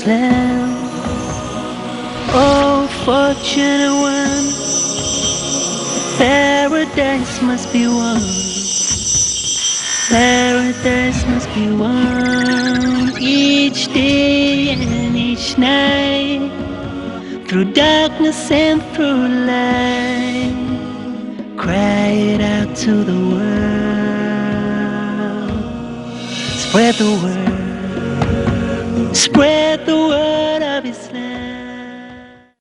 Islam. Oh, fortunate one, paradise must be won. Paradise must be won each day and each night, through darkness and through light. Cry it out to the world. Spread the word. Spread the word of Islam.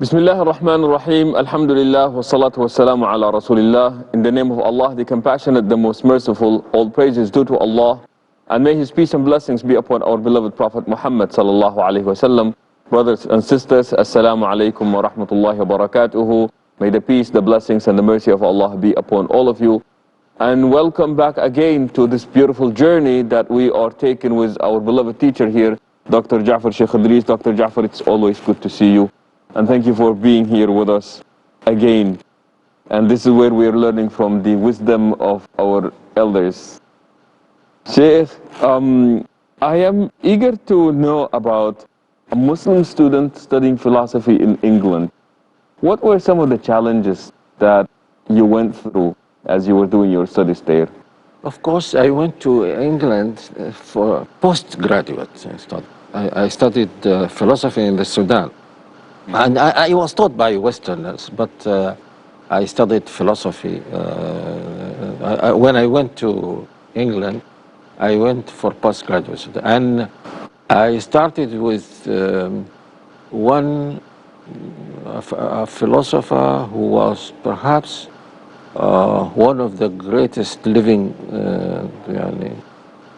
Bismillah ar-Rahman ar-Rahim, Alhamdulillah, wa salatu wa salamu ala Rasulillah. In the name of Allah, the Compassionate, the Most Merciful, all praise is due to Allah. And may His peace and blessings be upon our beloved Prophet Muhammad sallallahu alayhi wa sallam. Brothers and sisters, Assalamu alaikum wa rahmatullahi wa barakatuhu. May the peace, the blessings and the mercy of Allah be upon all of you. And welcome back again to this beautiful journey that we are taking with our beloved teacher here, Dr. Jaafar Idris. Dr. Jaafar, it's always good to see you. And thank you for being here with us again. And this is where we are learning from the wisdom of our elders. Sheikh, I am eager to know about a Muslim student studying philosophy in England. What were some of the challenges that you went through as you were doing your studies there? Of course, I went to England for postgraduate study. I studied philosophy in the Sudan. And I was taught by Westerners, but I studied philosophy. When I went to England, I went for postgraduate study. And I started with a philosopher who was perhaps one of the greatest living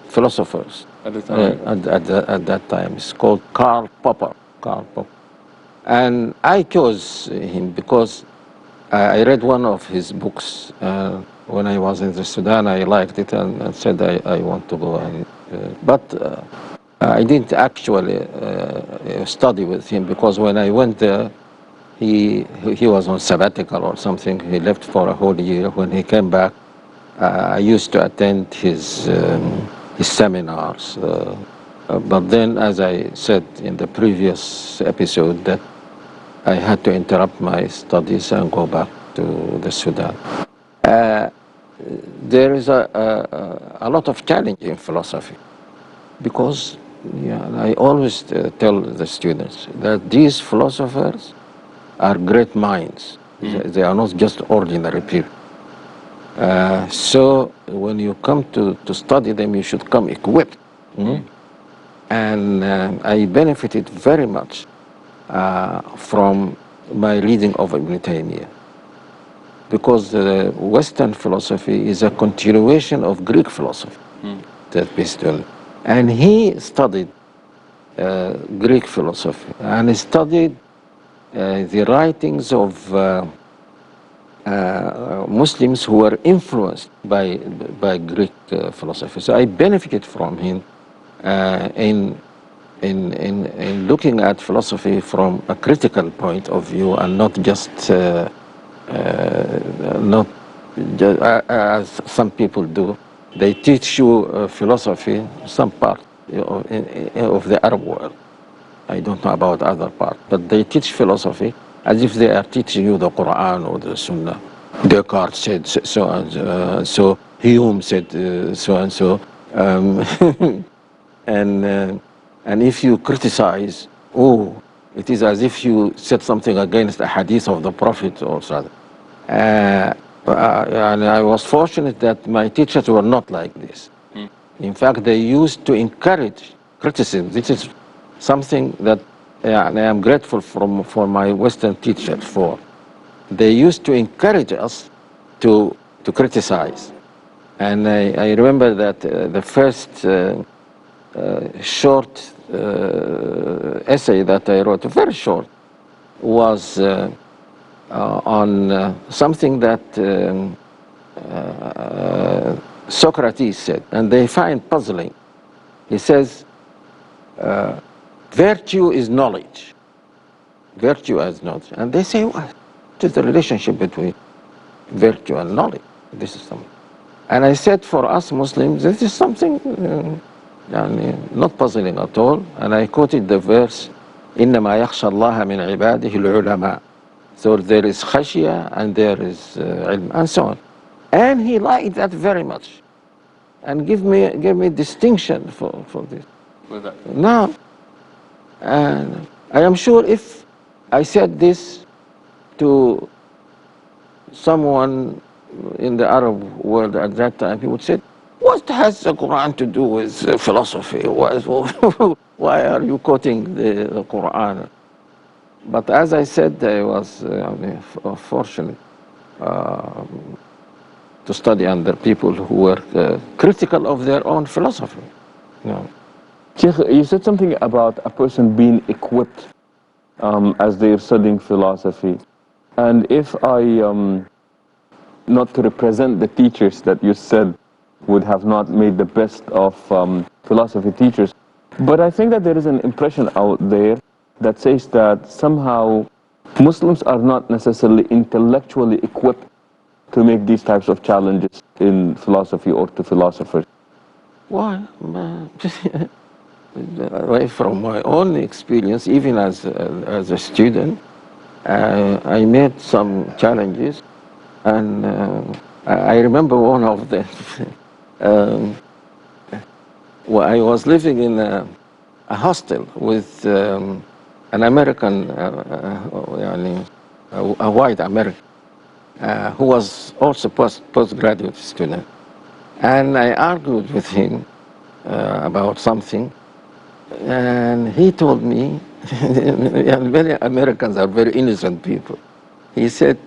philosophers At the time? At that time. It's called Karl Popper. And I chose him because I read one of his books when I was in the Sudan. I liked it and said I want to go. But I didn't actually study with him because when I went there, he was on sabbatical or something. He left for a whole year. When he came back, I used to attend his seminars. But then, as I said in the previous episode, that I had to interrupt my studies and go back to the Sudan. There is a lot of challenge in philosophy because I always tell the students that these philosophers are great minds. They are not just ordinary people. So when you come to study them, you should come equipped. And I benefited very much from my reading of Ibn Taymiyyah, because Western philosophy is a continuation of Greek philosophy. That based on, and he studied Greek philosophy, and he studied the writings of Muslims who were influenced by Greek philosophy. So I benefited from him in looking at philosophy from a critical point of view, and not just as some people do. They teach you philosophy, some part of the Arab world. I don't know about other part, but they teach philosophy as if they are teaching you the Quran or the Sunnah. Descartes said so and so. Hume said so and so. And if you criticize, it is as if you said something against a hadith of the Prophet or something. And I was fortunate that my teachers were not like this. In fact, they used to encourage criticism. This is something that I am grateful for my Western teachers for. They used to encourage us to criticize. And I remember that the first short essay that I wrote, very short, was on something that Socrates said, and they find puzzling. He says, virtue is knowledge. Virtue is knowledge. And they say, what is the relationship between virtue and knowledge? This is something. And I said, for us Muslims, this is something not puzzling at all. And I quoted the verse, إِنَّمَا يَخْشَى اللَّهَ مِنْ عِبَادِهِ الْعُلَمَاء. So there is khashya and there is ilm, and so on. And he liked that very much, and gave me distinction for this. With that. Now, and I am sure if I said this to someone in the Arab world at that time, he would say, what has the Quran to do with philosophy? Why are you quoting the Quran? But as I said, I was fortunate to study under people who were critical of their own philosophy. Sheikh, you said something about a person being equipped as they're studying philosophy. And if I, not to represent the teachers that you said would have not made the best of philosophy teachers, but I think that there is an impression out there that says that somehow Muslims are not necessarily intellectually equipped to make these types of challenges in philosophy or to philosophers. Why? Right from my own experience, even as a student, I made some challenges, and I remember one of them. Well, I was living in a hostel with an American, a white American, who was also postgraduate student. And I argued with him about something, and he told me, and many Americans are very innocent people. He said,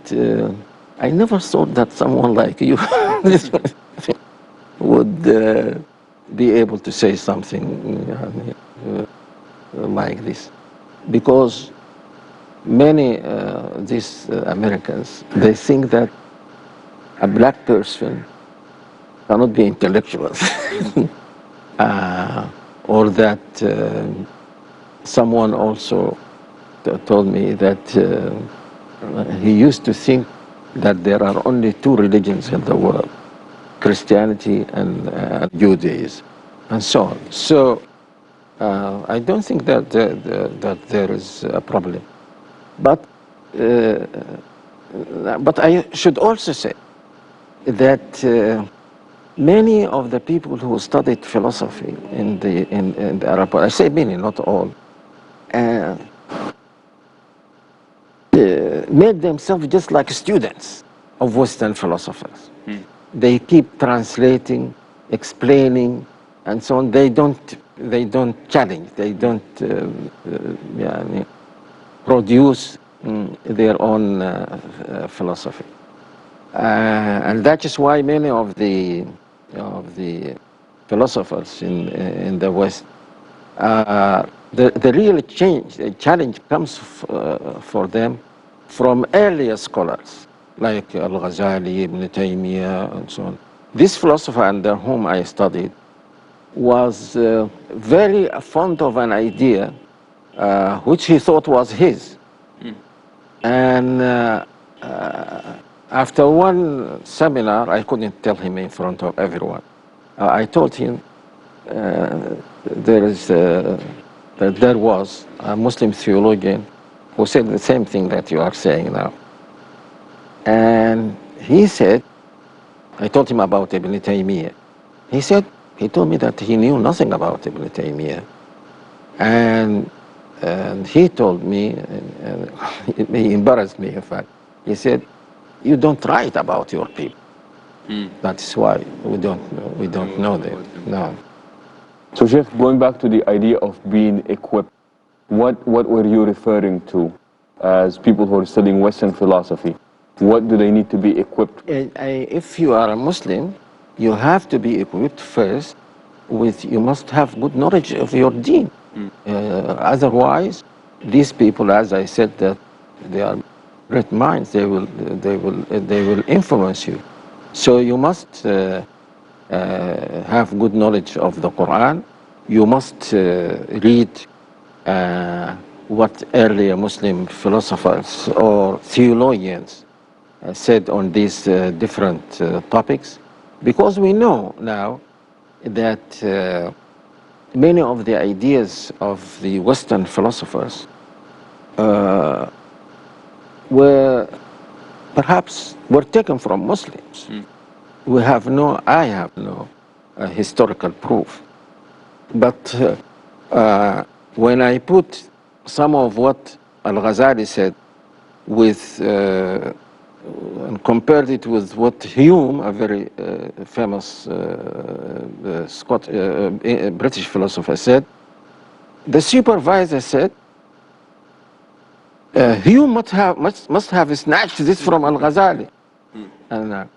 I never thought that someone like you would be able to say something like this. Because many these Americans, they think that a black person cannot be intellectual. Or that someone also told me that he used to think that there are only two religions in the world, Christianity and Judaism, and so on. So I don't think that there is a problem. But I should also say that many of the people who studied philosophy in the Arab world, I say many, not all, made themselves just like students of Western philosophers. They keep translating, explaining, and so on. They don't challenge. They don't produce their own philosophy. And that is why many of the philosophers in the West, the real challenge comes for them from earlier scholars like Al-Ghazali, Ibn Taymiyyah, and so on. This philosopher under whom I studied was very fond of an idea which he thought was his. And after one seminar, I couldn't tell him in front of everyone. I told him there was a Muslim theologian who said the same thing that you are saying now. And he said, I told him about Ibn Taymiyyah. He told me that he knew nothing about Ibn Taymiyyah. And he told me, and he embarrassed me in fact, he said, you don't write about your people. That's why we don't know them. No. So Sheikh, going back to the idea of being equipped, what were you referring to as people who are studying Western philosophy? What do they need to be equipped? If you are a Muslim, you have to be equipped first with, you must have good knowledge of your deen. Otherwise, these people, as I said, that they are great minds, they will influence you. So you must have good knowledge of the Quran. You must read what earlier Muslim philosophers or theologians said on these different topics, because we know now that many of the ideas of the Western philosophers were taken from Muslims. I have no historical proof. But when I put some of what Al-Ghazali said with and compared it with what Hume, a very famous British philosopher, said, the supervisor said, Hume must have snatched this from Al-Ghazali. And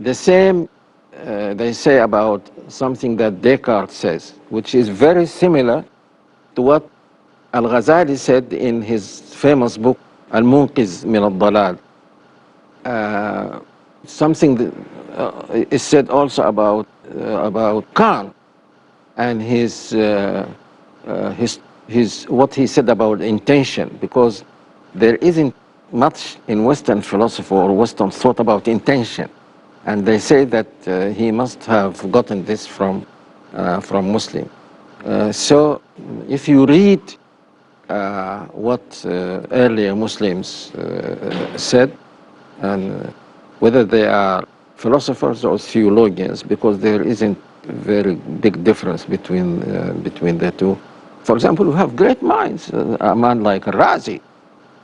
the same they say about something that Descartes says, which is very similar to what Al-Ghazali said in his famous book, Al-Munqiz min al-Dalal. Something that, is said also about Kant and his what he said about intention, because there isn't much in Western philosophy or Western thought about intention, and they say that he must have gotten this from Muslim. So if you read what earlier Muslims said, and whether they are philosophers or theologians, because there isn't very big difference between the two. For example, we have great minds. A man like Razi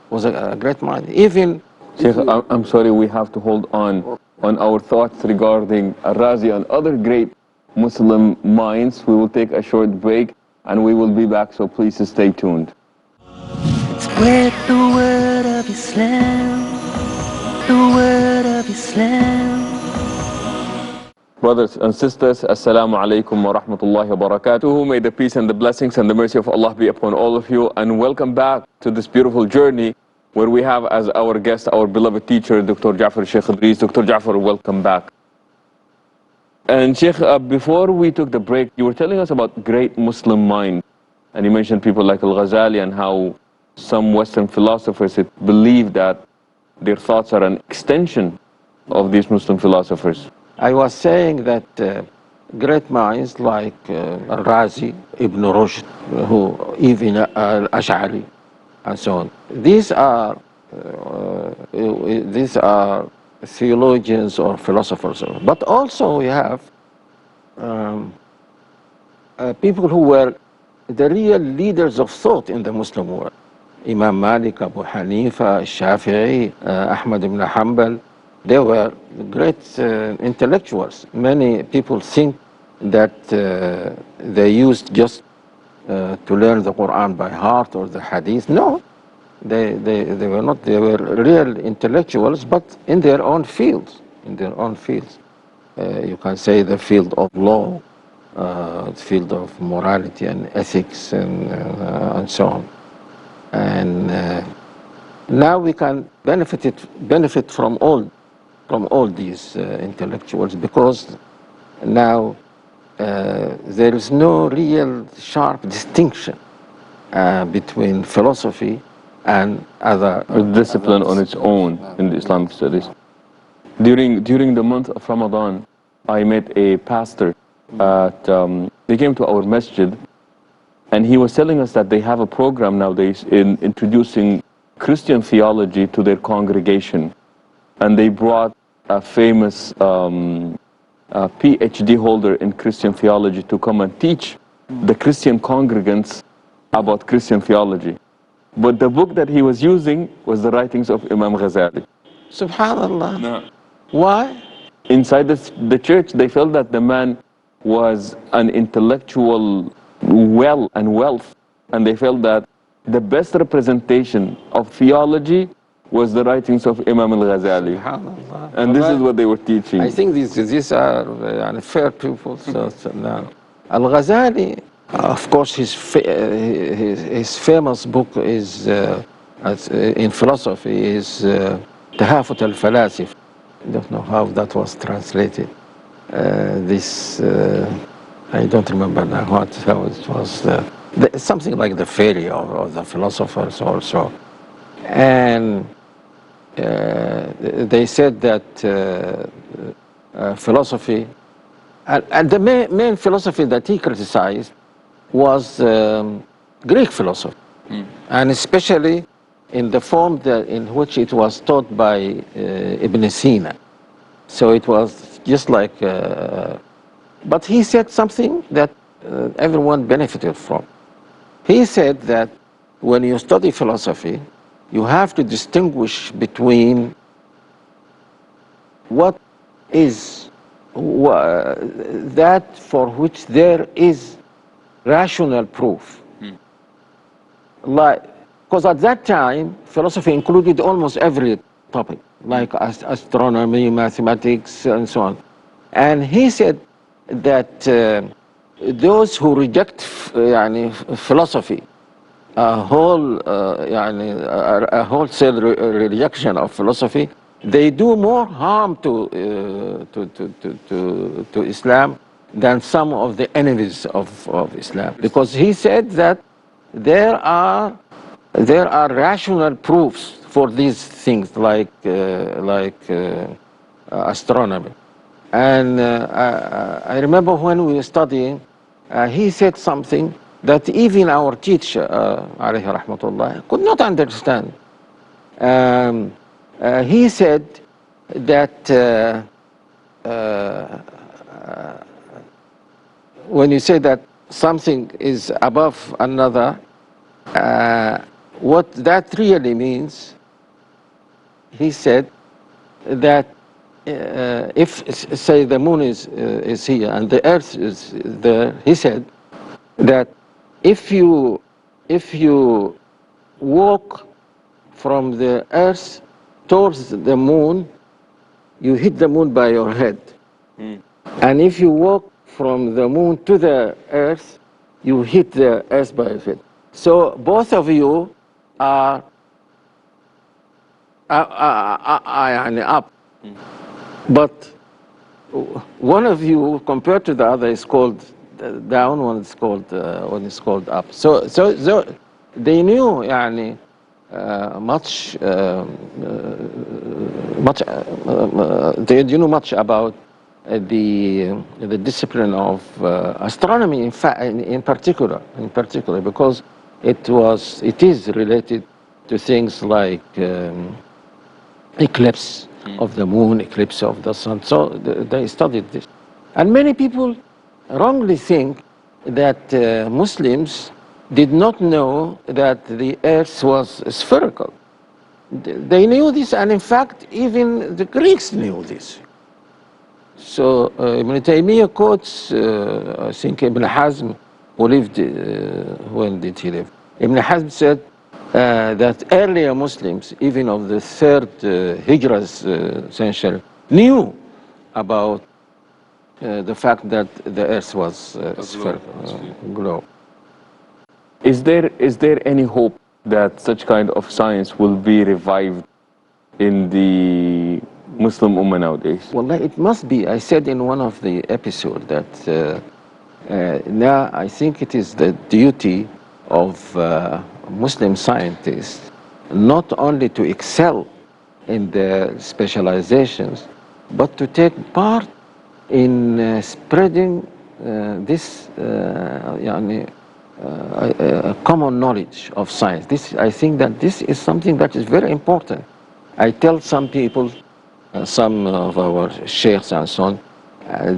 was a great mind. Even Sheikh, I'm sorry, we have to hold on our thoughts regarding Razi and other great Muslim minds. We will take a short break and we will be back, so please stay tuned. Spread the word of Islam, the word of Islam. Brothers and sisters, Assalamu alaikum wa rahmatullahi wa barakatuhu. May the peace and the blessings and the mercy of Allah be upon all of you, and welcome back to this beautiful journey where we have as our guest our beloved teacher, Dr. Jaafar Idris. Dr. Jaafar, welcome back. And Sheikh, before we took the break, you were telling us about great Muslim mind, and you mentioned people like Al-Ghazali and how some Western philosophers believe that their thoughts are an extension of these Muslim philosophers. I was saying that great minds like Razi, Ibn Rushd, even Al-Ash'ari, and so on. These are theologians or philosophers. But also we have people who were the real leaders of thought in the Muslim world. Imam Malik, Abu Hanifa, Shafi'i, Ahmad ibn Hanbal. They were great intellectuals. Many people think that they used just to learn the Quran by heart or the Hadith. No, they were not. They were real intellectuals, but in their own fields. You can say the field of law, the field of morality and ethics, and so on. And now we can benefit from all these intellectuals, because now there is no real sharp distinction between philosophy and other discipline on its own in the Islamic studies. During the month of Ramadan, I met a pastor they came to our masjid, and he was telling us that they have a program nowadays in introducing Christian theology to their congregation. And they brought a famous PhD holder in Christian theology to come and teach the Christian congregants about Christian theology. But the book that he was using was the writings of Imam Ghazali. Subhanallah. No. Why? Inside the church, they felt that the man was an intellectual wealth, and they felt that the best representation of theology was the writings of Imam al-Ghazali. And this is what they were teaching. I think these are fair people. So now, Al-Ghazali, of course, his famous book is in philosophy is Tahafut al-Falasif. I don't know how that was translated. I don't remember now how it was. Something like the failure of the philosophers also. And they said that philosophy, and the main philosophy that he criticized was Greek philosophy, and especially in the form in which it was taught by Ibn Sina. So it was just like, but he said something that everyone benefited from. He said that when you study philosophy, you have to distinguish between what is that for which there is rational proof. Like, because at that time, philosophy included almost every topic, like astronomy, mathematics, and so on. And he said that those who reject philosophy, a wholesale rejection of philosophy, they do more harm to Islam than some of the enemies of Islam. Because he said that there are rational proofs for these things like astronomy. And I remember when we were studying, he said something that even our teacher, alayhi rahmatullah, could not understand. He said that when you say that something is above another, what that really means, he said that if, say, the moon is here and the earth is there, he said that if you walk from the earth towards the moon, you hit the moon by your head. And if you walk from the moon to the earth, you hit the earth by your head. So both of you are up. But one of you, compared to the other, is called down. One is called up. So they knew, much. They knew much about the discipline of astronomy. In fact, in particular, because it is related to things like eclipse of the moon, eclipse of the sun. So they studied this. And many people wrongly think that Muslims did not know that the earth was spherical. They knew this, and in fact, even the Greeks knew this. So Ibn Taymiyyah quotes, I think, Ibn Hazm, who lived, when did he live? Ibn Hazm said that earlier Muslims, even of the third Hijrah's century, knew about the fact that the earth was spherical, globe. Is there any hope that such kind of science will be revived in the Muslim Ummah nowadays? Well, it must be. I said in one of the episodes that now I think it is the duty of Muslim scientists not only to excel in their specializations, but to take part in spreading this common knowledge of science. I think that this is something that is very important. I tell some people, some of our sheikhs and so on,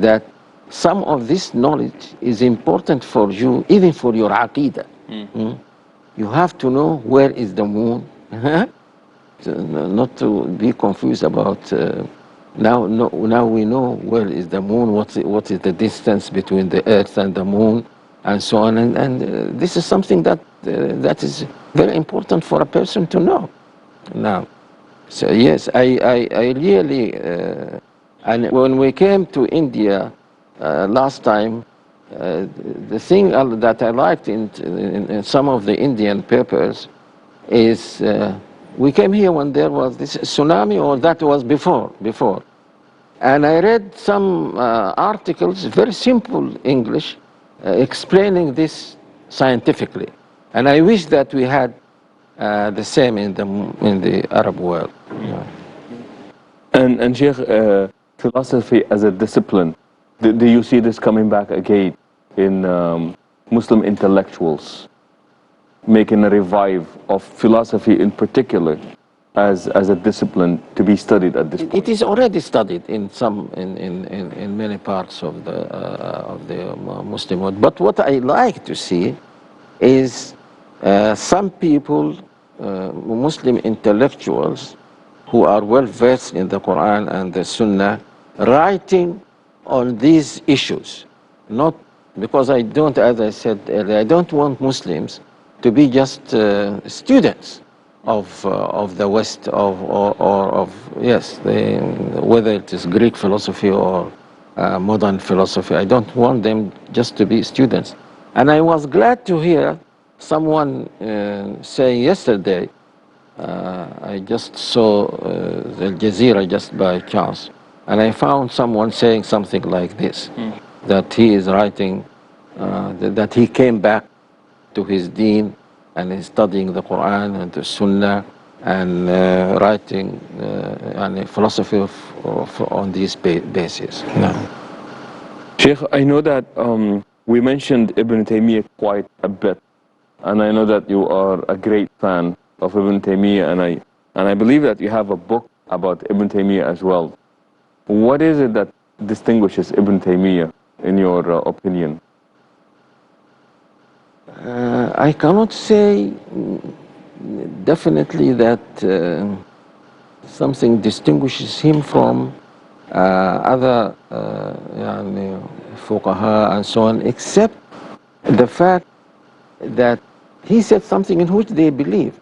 that some of this knowledge is important for you, even for your aqidah. You have to know where is the moon, not to be confused about. Now we know where is the moon, what is the distance between the earth and the moon, and so on. And this is something that is very important for a person to know. Now, so yes, I really, and when we came to India last time, the thing that I liked in some of the Indian papers is we came here when there was this tsunami, or that was before. And I read some articles, very simple English, explaining this scientifically. And I wish that we had the same in the Arab world. Yeah. And Sheikh, philosophy as a discipline, do you see this coming back again in Muslim intellectuals making a revive of philosophy in particular as a discipline to be studied at this point? It is already studied in many parts of the Muslim world. But what I like to see is some people, Muslim intellectuals, who are well versed in the Quran and the Sunnah, writing on these issues. Not because I don't, as I said earlier, I don't want Muslims to be just students of the West, whether it is Greek philosophy or modern philosophy. I don't want them just to be students. And I was glad to hear someone saying yesterday, I just saw Al Jazeera just by chance, and I found someone saying something like this, that he is writing, that he came back to his deen and is studying the Quran and the Sunnah and writing philosophy on these basis. No. Sheikh, I know that we mentioned Ibn Taymiyyah quite a bit, and I know that you are a great fan of Ibn Taymiyyah, and I believe that you have a book about Ibn Taymiyyah as well. What is it that distinguishes Ibn Taymiyyah, in your opinion? I cannot say definitely that something distinguishes him from other fuqaha and so on, except the fact that he said something in which they believe,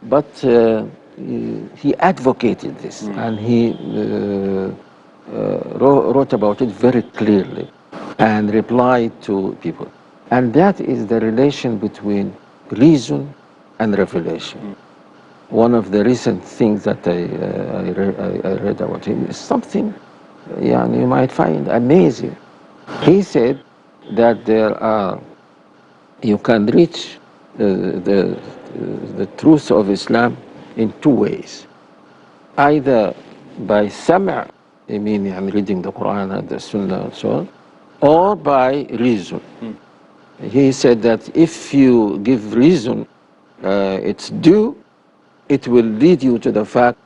but he advocated this, and he wrote about it very clearly and replied to people. And that is the relation between reason and revelation. One of the recent things that I read about him is something you might find amazing. He said that you can reach the truth of Islam in two ways. Either by sama', meaning reading the Quran and the Sunnah and so on, or by reason. He said that if you give reason its due, it will lead you to the fact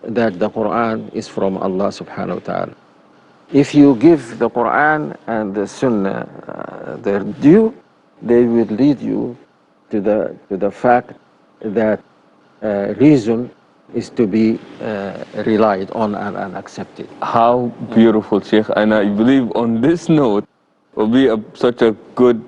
that the Quran is from Allah subhanahu wa ta'ala. If you give the Quran and the Sunnah their due, they will lead you to the fact that reason is to be relied on and accepted. How beautiful, Sheikh. And I believe on this note will be such a good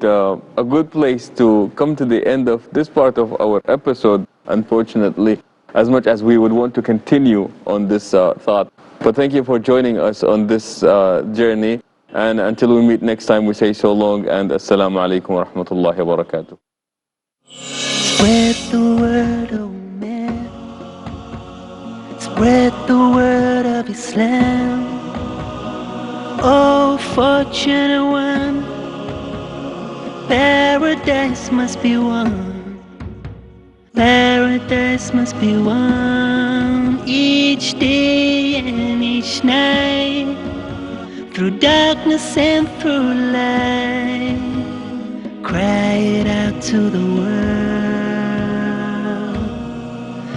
place to come to the end of this part of our episode, unfortunately, as much as we would want to continue on this thought. But thank you for joining us on this journey. And until we meet next time, we say so long and assalamu alaikum wa rahmatullahi wa barakatuh. Spread the word, oh man. Spread the word of Islam. Oh, fortunate one, paradise must be won. Paradise must be won each day and each night, through darkness and through light. Cry it out to the world.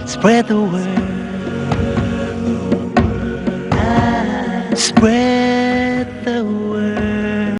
Spread the word. Spread